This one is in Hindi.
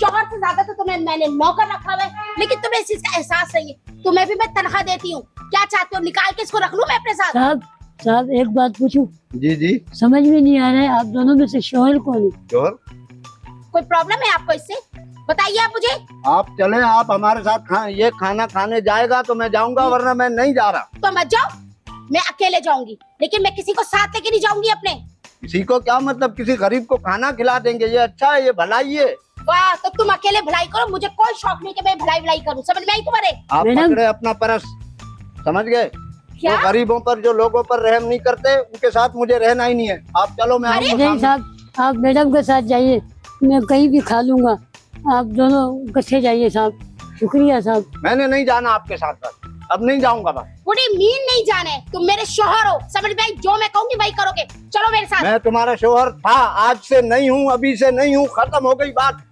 शौहर से ज्यादा तो तुम्हें मैंने नौकर रखा हुआ है, लेकिन तुम्हें इस चीज का एहसास नहीं है। तुम्हें भी मैं तनख्वाह देती हूँ, क्या चाहते हो निकाल के इसको रख लूं मैं अपने साथ? साहब साहब एक बात पूछूं? जी जी। समझ में नहीं आ रहा है, आप दोनों में से शौहर कौन है? शौहर? कोई प्रॉब्लम है आपको इससे? बताइए आप मुझे। आप चले, आप हमारे साथ ये खाना खाने जाएगा तो मैं जाऊंगा, वरना मैं नहीं जा रहा। तो मत जाओ, मैं अकेले जाऊंगी, लेकिन मैं किसी को साथ लेके नहीं जाऊंगी अपने। किसी को क्या मतलब? किसी गरीब को खाना खिला देंगे, ये अच्छा है, ये भलाई है। वाह, तो तुम अकेले भलाई करो, मुझे कोई शौक नहीं कि मैं भलाई करूं। समझ में आई तुम्हारे? आप मैडम। पकड़े अपना परस, समझ गए? क्या? जो गरीबों पर, जो लोगों पर रहम नहीं करते, उनके साथ मुझे रहना ही नहीं है। आप चलो, मैं आपको नहीं सामने- साहब, आप मैडम के साथ जाइए, मैं कहीं भी खा लूंगा। आप दोनों इकट्ठे जाइए साहब। शुक्रिया साहब। मैंने नहीं जाना आपके साथ साथ, अब नहीं जाऊंगा बस। पूरी मीन नहीं जाने, तुम मेरे शौहर हो, समझ में आई? जो मैं कहूंगी वही करोगे। चलो मेरे साथ। मैं तुम्हारा शौहर था, आज से नहीं हूँ, अभी से नहीं हूँ, खत्म हो गई बात।